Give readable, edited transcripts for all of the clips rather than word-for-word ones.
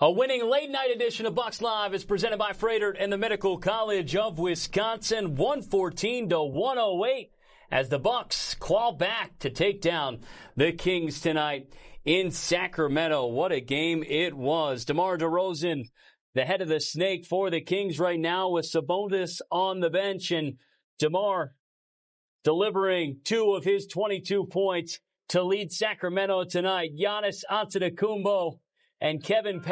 A winning late-night edition of Bucks Live is presented by Freighter and the Medical College of Wisconsin, 114-108, as the Bucks claw back to take down the Kings tonight in Sacramento. What a game it was. DeMar DeRozan, the head of the snake for the Kings right now, with Sabonis on the bench, and DeMar delivering 2 of his 22 points to lead Sacramento tonight. Giannis Antetokounpo and Kevin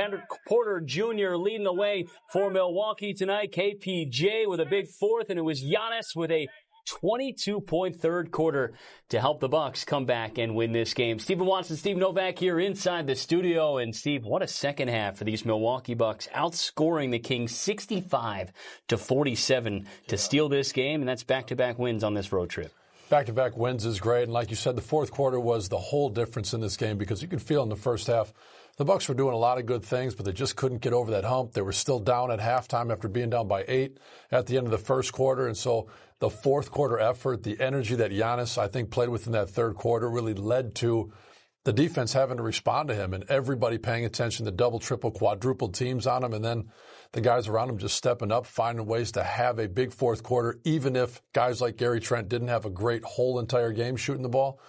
Porter Jr. leading the way for Milwaukee tonight. KPJ with a big fourth, and it was Giannis with a 22-point third quarter to help the Bucks come back and win this game. Stephen Watson, Steve Novak here inside the studio. And Steve, what a second half for these Milwaukee Bucks, outscoring the Kings 65-47 to steal this game. And that's back-to-back wins on this road trip. Back-to-back wins is great. And like you said, the fourth quarter was the whole difference in this game, because you could feel in the first half the Bucks were doing a lot of good things, but they just couldn't get over that hump. They were still down at halftime after being down by 8 at the end of the first quarter. And so the fourth quarter effort, the energy that Giannis, I think, played with in that third quarter really led to the defense having to respond to him and everybody paying attention to double, triple, quadruple teams on him. And then the guys around him just stepping up, finding ways to have a big fourth quarter, even if guys like Gary Trent didn't have a great whole entire game shooting the ball.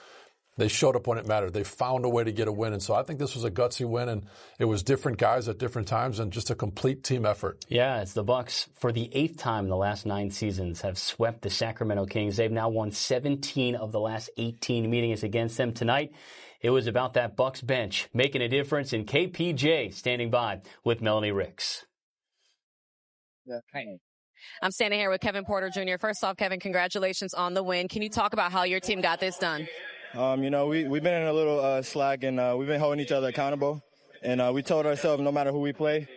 They showed up when it mattered. They found a way to get a win. And so I think this was a gutsy win, and it was different guys at different times and just a complete team effort. Yeah, it's the Bucks, for the 8th time in the last 9 seasons, have swept the Sacramento Kings. They've now won 17 of the last 18 meetings against them. Tonight, it was about that Bucks bench making a difference, and KPJ standing by with Melanie Ricks. Yeah. I'm standing here with Kevin Porter Jr. First off, Kevin, congratulations on the win. Can you talk about how your team got this done? We've been in a little slack, and we've been holding each other accountable. And we told ourselves no matter who we play,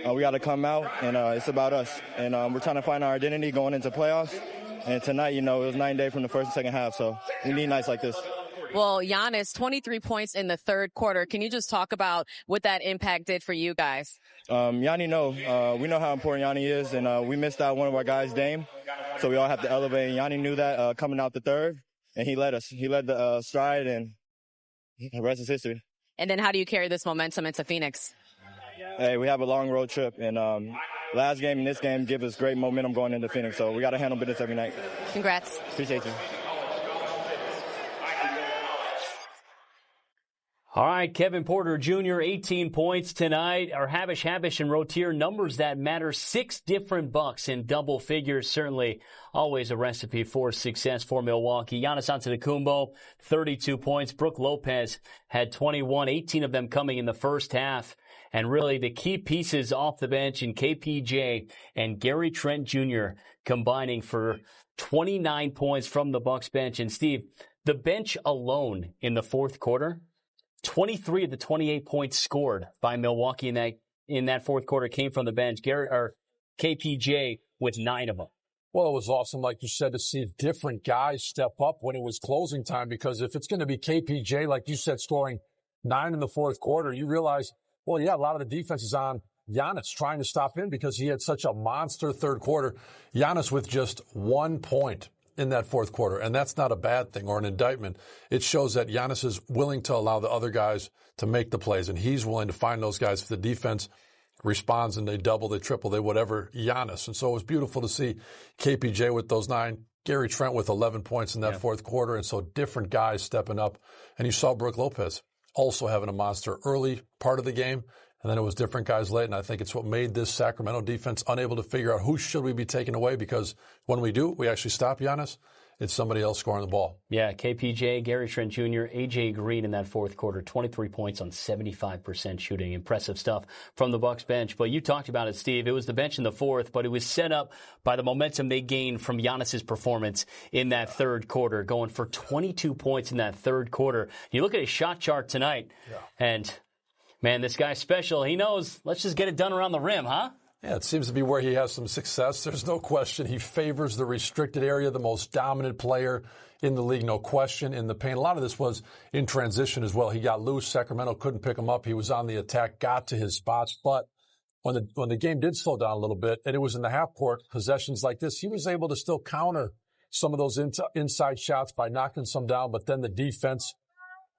we got to come out, and it's about us. And we're trying to find our identity going into playoffs. And tonight, it was 9 days from the first and second half, so we need nights like this. Well, Giannis, 23 points in the third quarter. Can you just talk about what that impact did for you guys? Yanni, we know how important Yanni is, and we missed out one of our guys, Dame. So we all have to elevate. And Yanni knew that coming out the third. And he led us. He led the stride, and the rest is history. And then how do you carry this momentum into Phoenix? Hey, we have a long road trip, and last game and this game give us great momentum going into Phoenix. So we got to handle business every night. Congrats. Appreciate you. All right, Kevin Porter Jr., 18 points tonight. Our Habish and Rotier, numbers that matter. 6 different Bucks in double figures. Certainly always a recipe for success for Milwaukee. Giannis Antetokounmpo, 32 points. Brook Lopez had 21, 18 of them coming in the first half. And really the key pieces off the bench in KPJ and Gary Trent Jr. combining for 29 points from the Bucks bench. And Steve, the bench alone in the fourth quarter, 23 of the 28 points scored by Milwaukee in that fourth quarter came from the bench. KPJ with 9 of them. Well, it was awesome, like you said, to see different guys step up when it was closing time, because if it's going to be KPJ, like you said, scoring 9 in the fourth quarter, you realize, well, yeah, a lot of the defense is on Giannis trying to stop him because he had such a monster third quarter. Giannis with just 1 point in that fourth quarter, and that's not a bad thing or an indictment. It shows that Giannis is willing to allow the other guys to make the plays, and he's willing to find those guys if the defense responds and they double, they triple, they whatever Giannis. And so it was beautiful to see KPJ with those 9, Gary Trent with 11 points in that fourth quarter, and so different guys stepping up. And you saw Brook Lopez also having a monster early part of the game, and then it was different guys late, and I think it's what made this Sacramento defense unable to figure out who should we be taking away, because when we do, we actually stop Giannis. It's somebody else scoring the ball. Yeah, KPJ, Gary Trent Jr., A.J. Green in that fourth quarter, 23 points on 75% shooting. Impressive stuff from the Bucks bench. But you talked about it, Steve. It was the bench in the fourth, but it was set up by the momentum they gained from Giannis's performance in that third quarter, going for 22 points in that third quarter. You look at his shot chart tonight, and man, this guy's special. He knows, let's just get it done around the rim, huh? Yeah, it seems to be where he has some success. There's no question he favors the restricted area, the most dominant player in the league, no question, in the paint. A lot of this was in transition as well. He got loose. Sacramento couldn't pick him up. He was on the attack, got to his spots. But when the game did slow down a little bit, and it was in the half court, possessions like this, he was able to still counter some of those inside shots by knocking some down. But then the defense,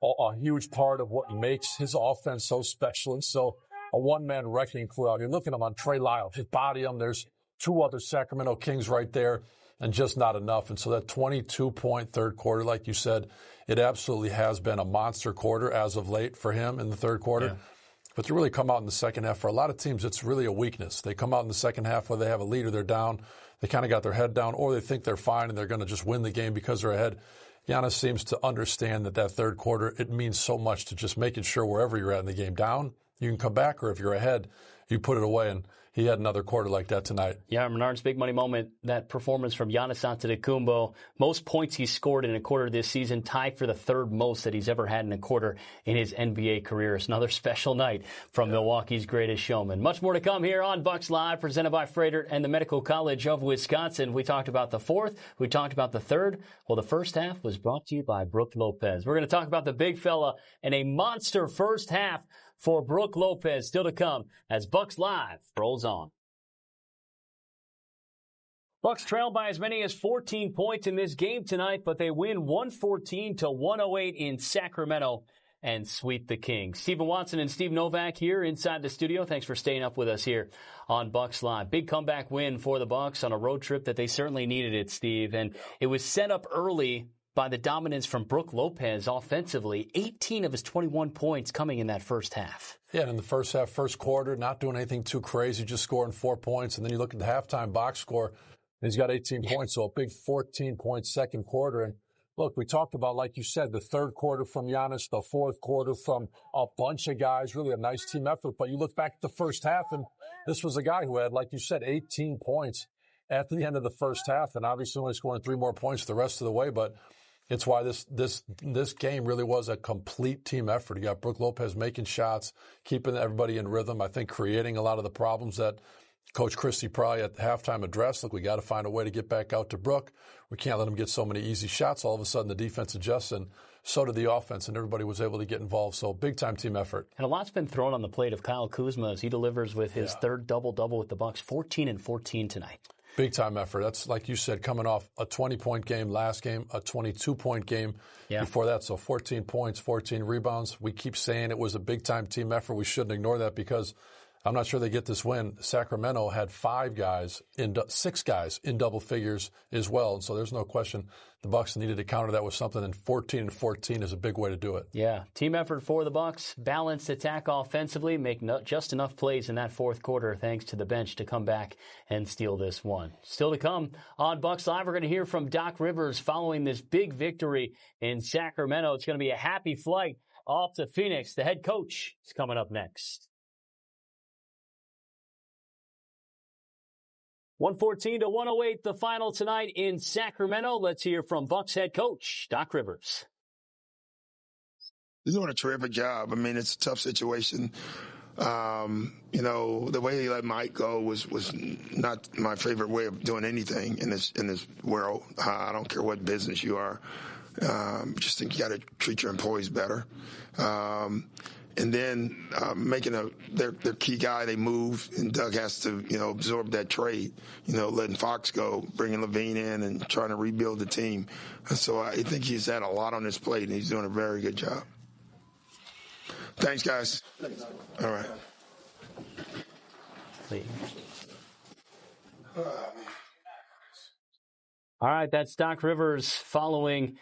a huge part of what makes his offense so special and so a one-man wrecking crew out. You're looking at him on Trey Lyles, his body him. There's two other Sacramento Kings right there, and just not enough. And so that 22-point third quarter, like you said, it absolutely has been a monster quarter as of late for him in the third quarter. Yeah. But to really come out in the second half, for a lot of teams, it's really a weakness. They come out in the second half where they have a lead or they're down. They kind of got their head down, or they think they're fine and they're going to just win the game because they're ahead. Giannis seems to understand that third quarter, it means so much to just making sure wherever you're at in the game down, you can come back, or if you're ahead, you put it away. And he had another quarter like that tonight. Yeah, Menard's big money moment, that performance from Giannis Antetokounpo. Most points he scored in a quarter this season, tied for the third most that he's ever had in a quarter in his NBA career. It's another special night from Milwaukee's greatest showman. Much more to come here on Bucks Live, presented by Freighter and the Medical College of Wisconsin. We talked about the fourth. We talked about the third. Well, the first half was brought to you by Brook Lopez. We're going to talk about the big fella and a monster first half for Brook Lopez, still to come as Bucks Live rolls on. Bucks trail by as many as 14 points in this game tonight, but they win 114-108 in Sacramento and sweep the Kings. Stephen Watson and Steve Novak here inside the studio. Thanks for staying up with us here on Bucks Live. Big comeback win for the Bucks on a road trip that they certainly needed it, Steve. And it was set up early by the dominance from Brook Lopez offensively. 18 of his 21 points coming in that first half. Yeah, and in the first half, first quarter, not doing anything too crazy, just scoring 4 points. And then you look at the halftime box score, and he's got 18 points, so a big 14-point second quarter. And look, we talked about, like you said, the third quarter from Giannis, the fourth quarter from a bunch of guys, really a nice team effort. But you look back at the first half, and this was a guy who had, like you said, 18 points after the end of the first half, and obviously only scoring 3 more points the rest of the way. But it's why this game really was a complete team effort. You got Brook Lopez making shots, keeping everybody in rhythm, I think creating a lot of the problems that Coach Christie probably at the halftime addressed. Look, we got to find a way to get back out to Brook. We can't let him get so many easy shots. All of a sudden, the defense adjusts, and so did the offense, and everybody was able to get involved. So big-time team effort. And a lot's been thrown on the plate of Kyle Kuzma as he delivers with his third double-double with the Bucks, 14 and 14 tonight. Big-time effort. That's, like you said, coming off a 20-point game last game, a 22-point game before that. So 14 points, 14 rebounds. We keep saying it was a big-time team effort. We shouldn't ignore that because I'm not sure they get this win. Sacramento had 6 guys in double figures as well. And so there's no question the Bucks needed to counter that with something, and 14 and 14 is a big way to do it. Yeah, team effort for the Bucks, balanced attack offensively, make just enough plays in that fourth quarter thanks to the bench to come back and steal this one. Still to come on Bucks Live, we're going to hear from Doc Rivers following this big victory in Sacramento. It's going to be a happy flight off to Phoenix. The head coach is coming up next. 114-108, the final tonight in Sacramento. Let's hear from Bucks head coach Doc Rivers. He's doing a terrific job. I mean, it's a tough situation. The way he let Mike go was not my favorite way of doing anything in this world. I don't care what business you are. Just think you got to treat your employees better. And then making their key guy, they move, and Doug has to, absorb that trade, letting Fox go, bringing Levine in, and trying to rebuild the team. And so I think he's had a lot on his plate, and he's doing a very good job. Thanks, guys. All right. All right, that's Doc Rivers following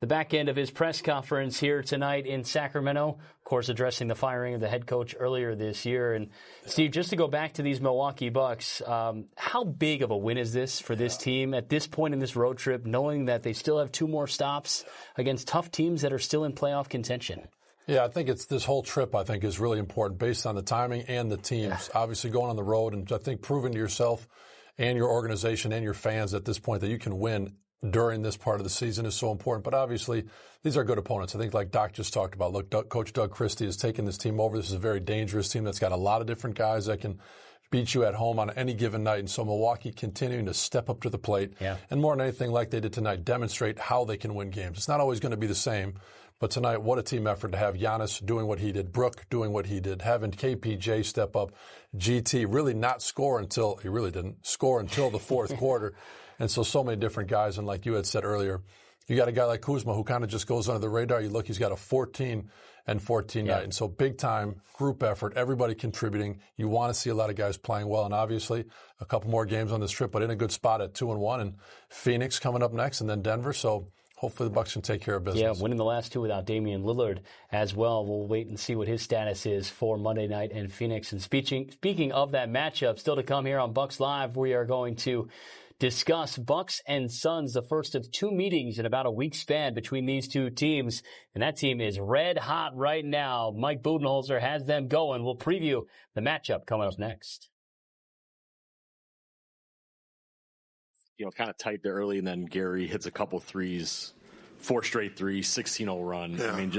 the back end of his press conference here tonight in Sacramento, of course, addressing the firing of the head coach earlier this year. And Steve, just to go back to these Milwaukee Bucks, how big of a win is this for this team at this point in this road trip, knowing that they still have 2 more stops against tough teams that are still in playoff contention? Yeah, I think it's this whole trip, I think, is really important based on the timing and the teams. Yeah. Obviously going on the road and I think proving to yourself and your organization and your fans at this point that you can win during this part of the season is so important. But obviously, these are good opponents. I think like Doc just talked about, look, Coach Doug Christie has taken this team over. This is a very dangerous team that's got a lot of different guys that can beat you at home on any given night. And so Milwaukee continuing to step up to the plate. Yeah. And more than anything, like they did tonight, demonstrate how they can win games. It's not always going to be the same. But tonight, what a team effort to have Giannis doing what he did, Brook doing what he did, having KPJ step up, GT really not score until, he really didn't score until the fourth quarter. And so many different guys. And like you had said earlier, you got a guy like Kuzma who kind of just goes under the radar. You look, he's got a 14 and 14 night. And so big time group effort, everybody contributing. You want to see a lot of guys playing well. And obviously a couple more games on this trip, but in a good spot at 2-1, and Phoenix coming up next and then Denver. So hopefully the Bucks can take care of business. Yeah, winning the last two without Damian Lillard as well. We'll wait and see what his status is for Monday night in Phoenix. And speaking of that matchup, still to come here on Bucks Live, we are going to discuss Bucks and Suns, the first of two meetings in about a week span between these two teams. And that team is red hot right now. Mike Budenholzer has them going. We'll preview the matchup coming up next. Kind of tight there early, and then Gary hits a couple threes, 4 straight threes, 16-0 run. Yeah. I mean,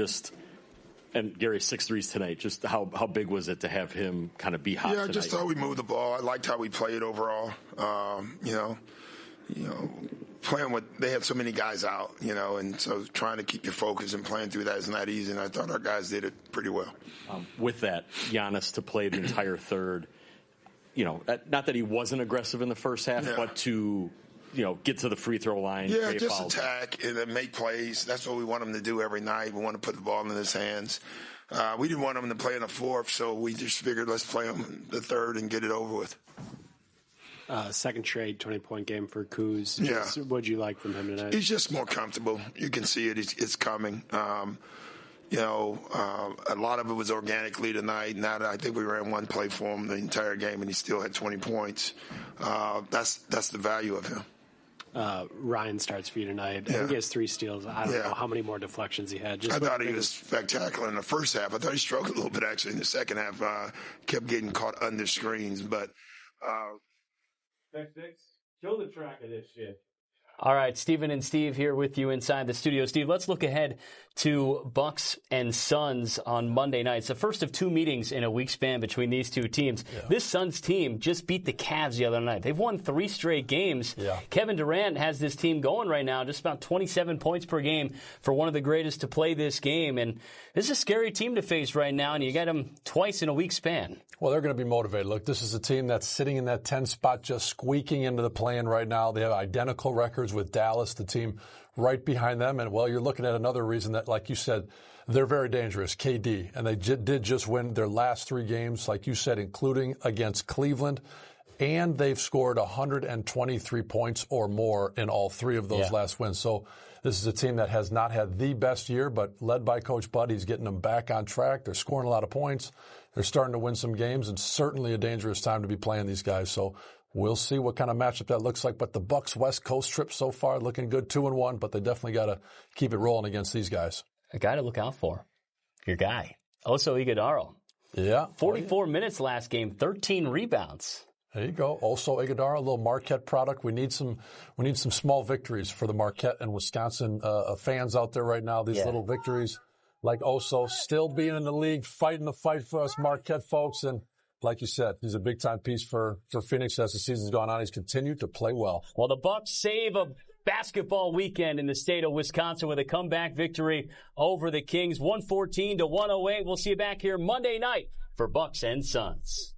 and Gary's 6 threes tonight. Just how big was it to have him kind of be hot tonight? I just thought we moved the ball. I liked how we played overall. Playing with, they had so many guys out, and so trying to keep your focus and playing through that is not easy, and I thought our guys did it pretty well. With that, Giannis to play the entire third, not that he wasn't aggressive in the first half, but to get to the free throw line. Yeah, just attack and then make plays. That's what we want him to do every night. We want to put the ball in his hands. We didn't want him to play in the fourth, so we just figured let's play him in the third and get it over with. Second straight 20-point game for Kuz. Yeah. What'd you like from him tonight? He's just more comfortable. You can see it. It's coming. A lot of it was organically tonight. Now I think we ran one play for him the entire game, and he still had 20 points. That's the value of him. Ryan starts for you tonight. I think he has 3 steals. I don't know how many more deflections he had. I thought he was spectacular in the first half. I thought he struggled a little bit, actually, in the second half. Kept getting caught under screens. But kill the track of this shit. All right, Stephen and Steve here with you inside the studio. Steve, let's look ahead to Bucks and Suns on Monday night. It's the first of two meetings in a week span between these two teams. Yeah. This Suns team just beat the Cavs the other night. They've won 3 straight games. Yeah. Kevin Durant has this team going right now, just about 27 points per game for one of the greatest to play this game. And this is a scary team to face right now, and you got them twice in a week span. Well, they're going to be motivated. Look, this is a team that's sitting in that 10 spot, just squeaking into the play-in right now. They have identical records with Dallas, the team right behind them. And, well, you're looking at another reason that, like you said, they're very dangerous, KD. And they did just win their last 3 games, like you said, including against Cleveland. And they've scored 123 points or more in all 3 of those last wins. So this is a team that has not had the best year, but led by Coach Bud, he's getting them back on track. They're scoring a lot of points. They're starting to win some games, and certainly a dangerous time to be playing these guys. So we'll see what kind of matchup that looks like. But the Bucks West Coast trip so far looking good, 2-1, but they definitely got to keep it rolling against these guys. A guy to look out for. Your guy, Oso Iguodala. Yeah. 44 minutes last game, 13 rebounds. There you go. Also, Iguodala, a little Marquette product. We need some small victories for the Marquette and Wisconsin fans out there right now. These little victories, like Oso, still being in the league, fighting the fight for us Marquette folks. And like you said, he's a big-time piece for Phoenix as the season's gone on. He's continued to play well. Well, the Bucks save a basketball weekend in the state of Wisconsin with a comeback victory over the Kings, 114-108. We'll see you back here Monday night for Bucks and Suns.